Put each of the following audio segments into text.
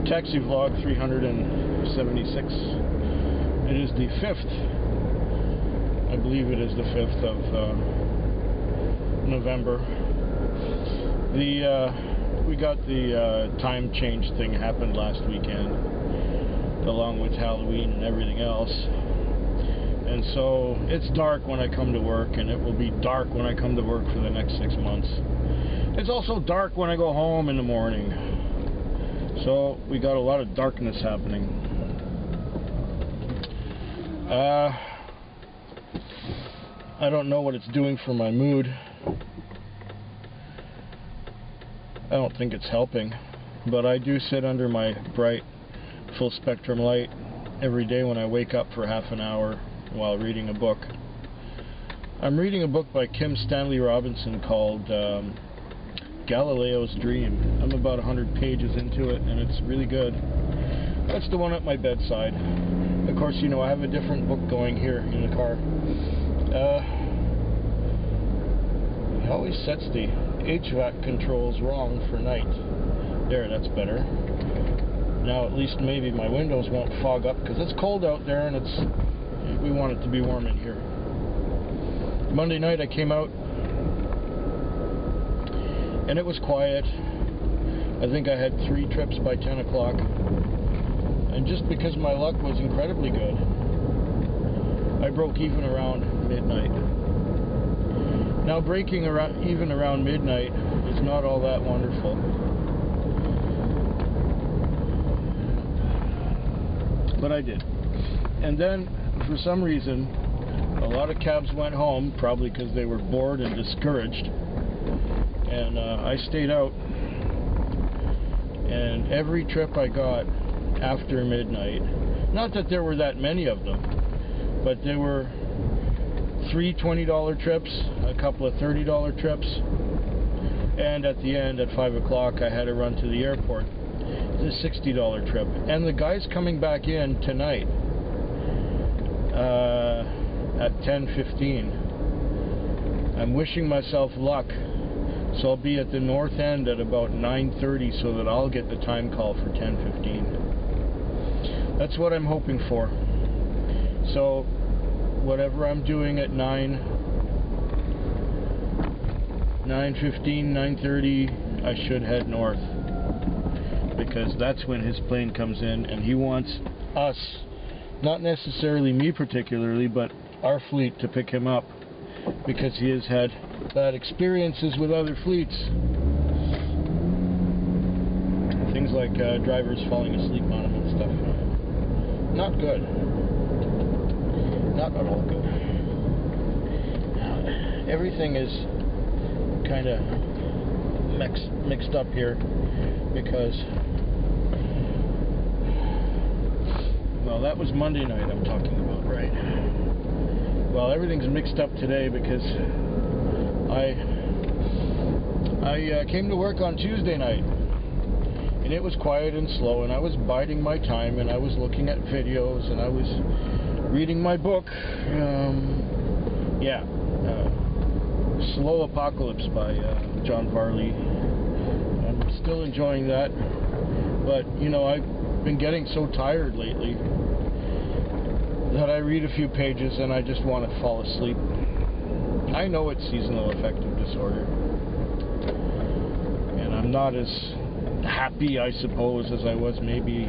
Taxi Vlog 376. It is the 5th. I believe it is the 5th of November. We got the time change thing happened last weekend, along with Halloween and everything else. And so it's dark when I come to work, and it will be dark when I come to work for the next 6 months. It's also dark when I go home in the morning. So we got a lot of darkness happening. I don't know what it's doing for my mood. I don't think it's helping, but I do sit under my bright full spectrum light every day when I wake up for half an hour while reading a book. I'm reading a book by Kim Stanley Robinson called Galileo's Dream. I'm about 100 pages into it, and it's really good. That's the one at my bedside. Of course, you know, I have a different book going here in the car. It always sets the HVAC controls wrong for night. There, that's better. Now at least maybe my windows won't fog up, because it's cold out there, and we want it to be warm in here. Monday night I came out, and it was quiet. I think I had 3 trips by 10 o'clock. And just because my luck was incredibly good, I broke even around midnight. Now breaking even around midnight is not all that wonderful. But I did. And then, for some reason, a lot of cabs went home, probably because they were bored and discouraged. And I stayed out, and every trip I got after midnight, not that there were that many of them, but there were 3 $20 trips, a couple of $30 trips, and at the end at 5 o'clock I had to run to the airport. It's a $60 trip. And the guys coming back in tonight at 10:15, I'm wishing myself luck. So I'll be at the north end at about 9:30 so that I'll get the time call for 10:15. That's what I'm hoping for. So whatever I'm doing at 9:15, 9:30, I should head north, because that's when his plane comes in, and he wants us, not necessarily me particularly, but our fleet to pick him up, because he has had bad experiences with other fleets. Things like drivers falling asleep on him and stuff. Not good. Not at all good. Everything is kind of mixed up here, because, well, that was Monday night I'm talking about, right? Well, everything's mixed up today because I came to work on Tuesday night, and it was quiet and slow, and I was biding my time, and I was looking at videos, and I was reading my book. Slow Apocalypse by John Varley. I'm still enjoying that, but you know, I've been getting so tired lately that I read a few pages and I just want to fall asleep. I know it's seasonal affective disorder, and I'm not as happy, I suppose, as I was maybe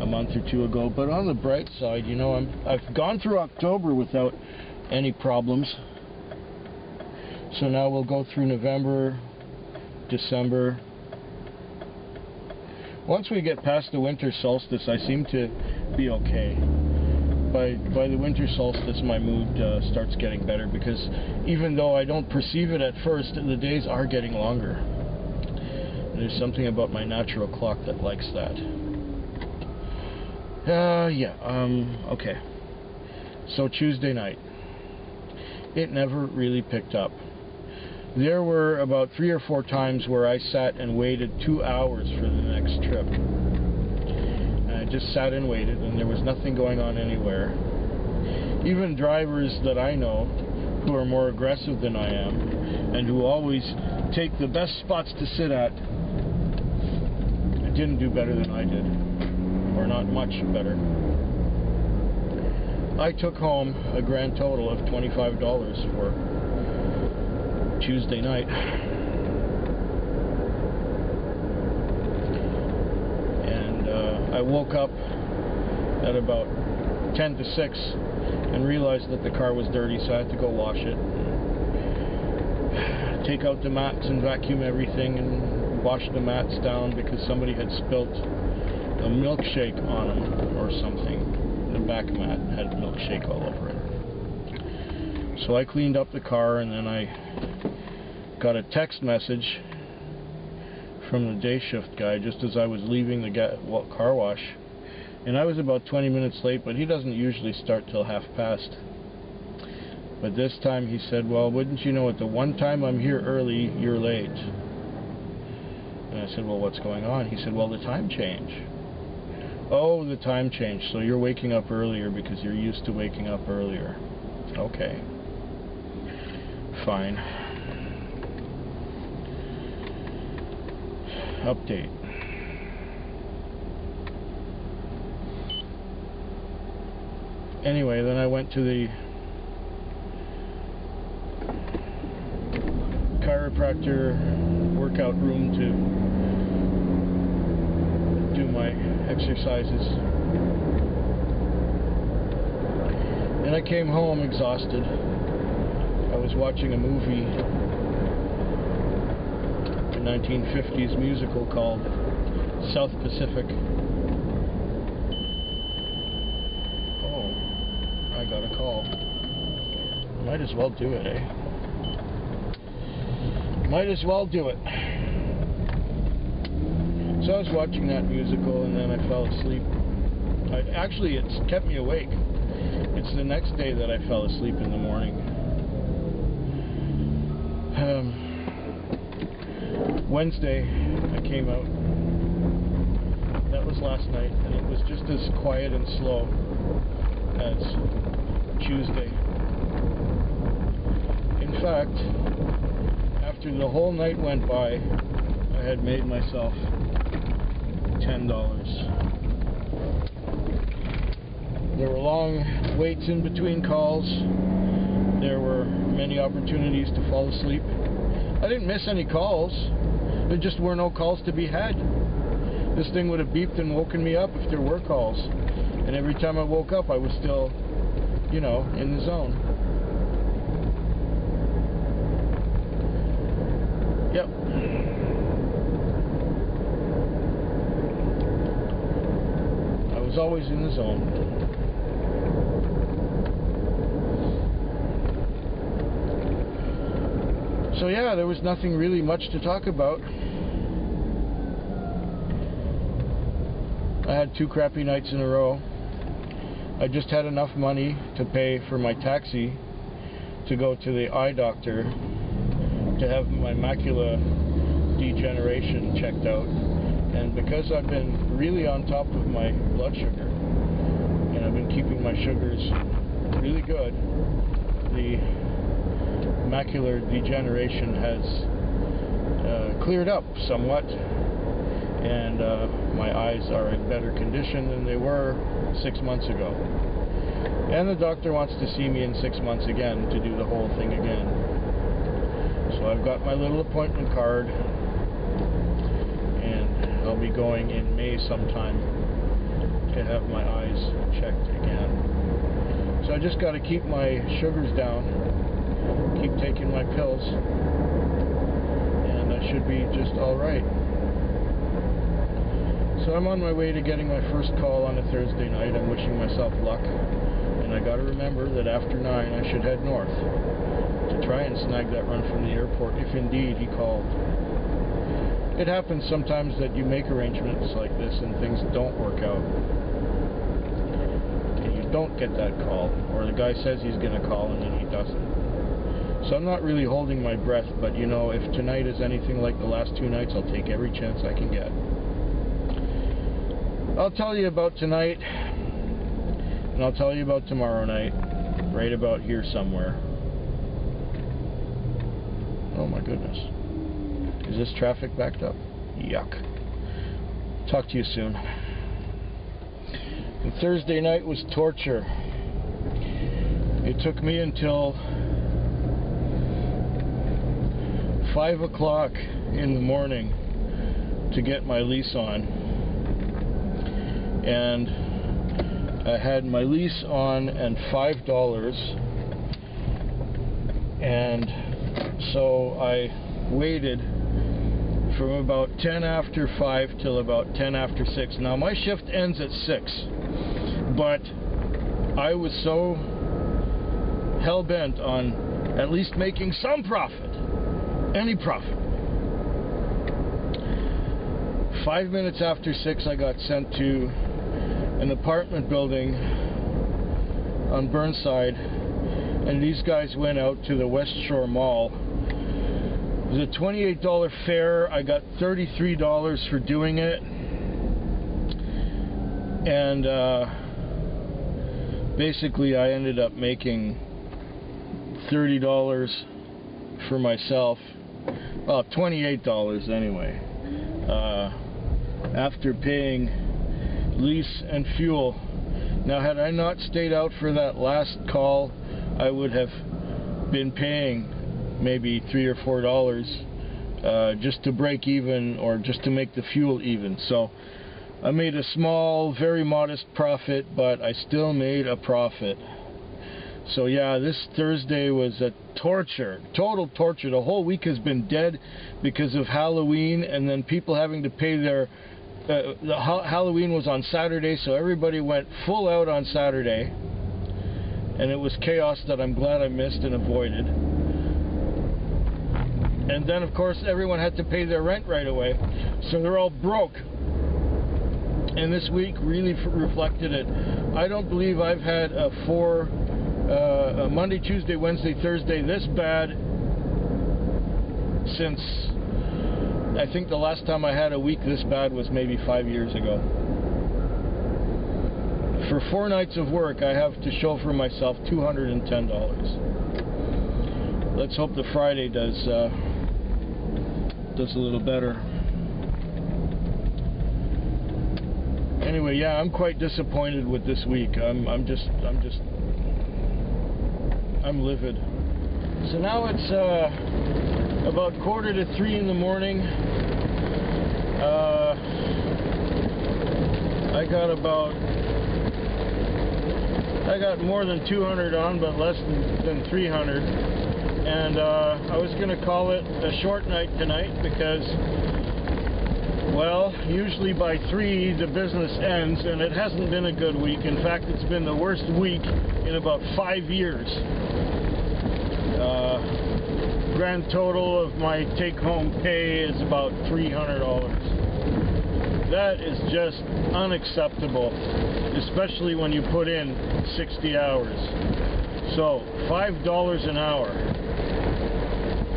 a month or 2 ago. But on the bright side, you know, I've gone through October without any problems. So now we'll go through November, December. Once we get past the winter solstice, I seem to be okay. By the winter solstice, my mood starts getting better, because even though I don't perceive it at first, the days are getting longer. And there's something about my natural clock that likes that. Okay. So Tuesday night, it never really picked up. There were about 3 or 4 times where I sat and waited 2 hours for the next trip. And I just sat and waited, and there was nothing going on anywhere. Even drivers that I know who are more aggressive than I am, and who always take the best spots to sit at, it didn't do better than I did, or not much better. I took home a grand total of $25 for Tuesday night. And I woke up at about 10 to 6 and realized that the car was dirty, so I had to go wash it, take out the mats and vacuum everything and wash the mats down because somebody had spilt a milkshake on them or something. The back mat had milkshake all over it. So I cleaned up the car, and then I got a text message from the day shift guy just as I was leaving the car wash. And I was about 20 minutes late, but he doesn't usually start till past. But this time he said, well, wouldn't you know it, the one time I'm here early, you're late. And I said, well, what's going on? He said, well, the time change. Oh, the time change. So you're waking up earlier because you're used to waking up earlier. Okay. Fine. Update. Anyway, then I went to the chiropractor workout room to do my exercises, and I came home exhausted. I was watching a movie, a 1950s musical called South Pacific. Oh, I got a call. Might as well do it, eh? Might as well do it. So I was watching that musical, and then I fell asleep. Actually, it's kept me awake. It's the next day that I fell asleep in the morning. Wednesday, I came out. That was last night, and it was just as quiet and slow as Tuesday. In fact, after the whole night went by, I had made myself $10. There were long waits in between calls. There were many opportunities to fall asleep. I didn't miss any calls. There just were no calls to be had. This thing would have beeped and woken me up if there were calls. And every time I woke up, I was still, you know, in the zone. Yep. I was always in the zone. So yeah, there was nothing really much to talk about. I had 2 crappy nights in a row. I just had enough money to pay for my taxi to go to the eye doctor to have my macula degeneration checked out. And because I've been really on top of my blood sugar, and I've been keeping my sugars really good, the macular degeneration has cleared up somewhat, and my eyes are in better condition than they were 6 months ago. And the doctor wants to see me in 6 months again to do the whole thing again. So I've got my little appointment card, and I'll be going in May sometime to have my eyes checked again. So I just got to keep my sugars down, keep taking my pills, and I should be just alright. So I'm on my way to getting my first call on a Thursday night. I'm wishing myself luck, and I got to remember that after 9 I should head north to try and snag that run from the airport, if indeed he called. It happens sometimes that you make arrangements like this and things don't work out, and you don't get that call, or the guy says he's going to call and then he doesn't. So I'm not really holding my breath, but you know, if tonight is anything like the last 2 nights, I'll take every chance I can get. I'll tell you about tonight, and I'll tell you about tomorrow night, right about here somewhere. Oh my goodness. Is this traffic backed up? Yuck. Talk to you soon. And Thursday night was torture. It took me until 5 o'clock in the morning to get my lease on. And I had my lease on and $5. And so I waited from about 10 after 5 till about 10 after 6. Now my shift ends at 6, but I was so hell-bent on at least making some profit, any profit. 5 minutes after 6 I got sent to an apartment building on Burnside, and these guys went out to the West Shore Mall. It was a $28 fare. I got $33 for doing it, and basically I ended up making $30 for myself. Well, $28 anyway, after paying lease and fuel. Now, had I not stayed out for that last call, I would have been paying maybe $3 or $4 just to break even, or just to make the fuel even. So I made a small, very modest profit, but I still made a profit. So yeah, this Thursday was a torture, total torture. The whole week has been dead because of Halloween, and then people having to pay their Halloween was on Saturday, so everybody went full out on Saturday, and it was chaos that I'm glad I missed and avoided. And then of course everyone had to pay their rent right away, so they're all broke. And this week really reflected it. I don't believe I've had a Monday, Tuesday, Wednesday, Thursday this bad since, I think the last time I had a week this bad was maybe 5 years ago. For 4 nights of work, I have to show for myself $210. Let's hope the Friday does a little better. Anyway, yeah, I'm quite disappointed with this week. I'm livid. So now it's about 2:45 in the morning. I got more than 200 on, but less than 300. And I was going to call it a short night tonight because, well, usually by 3 the business ends, and it hasn't been a good week. In fact, it's been the worst week in about 5 years. Grand total of my take-home pay is about $300. That is just unacceptable, especially when you put in 60 hours. So, $5 an hour.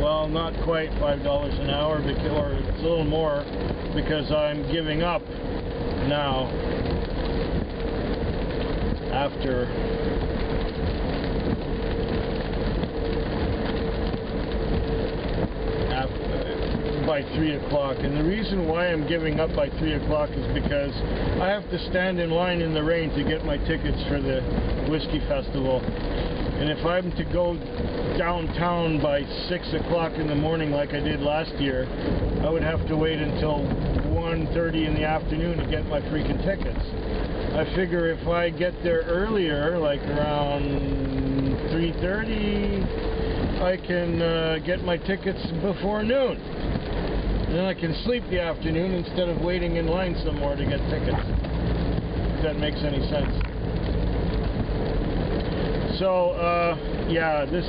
Well, not quite $5 an hour, because, or it's a little more, because I'm giving up now after by 3 o'clock. And the reason why I'm giving up by 3 o'clock is because I have to stand in line in the rain to get my tickets for the Whiskey Festival. And if I'm to go downtown by 6 o'clock in the morning like I did last year, I would have to wait until 1:30 in the afternoon to get my freaking tickets. I figure if I get there earlier, like around 3:30, I can get my tickets before noon. And then I can sleep the afternoon instead of waiting in line some more to get tickets. If that makes any sense. So, yeah, this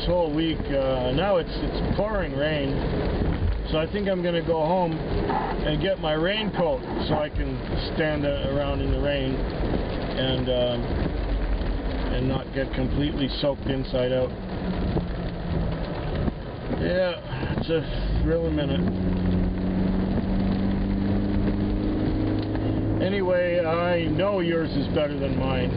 whole week, now it's pouring rain. So I think I'm going to go home and get my raincoat so I can stand around in the rain and not get completely soaked inside out. Yeah, it's a thrill a minute. Anyway, I know yours is better than mine.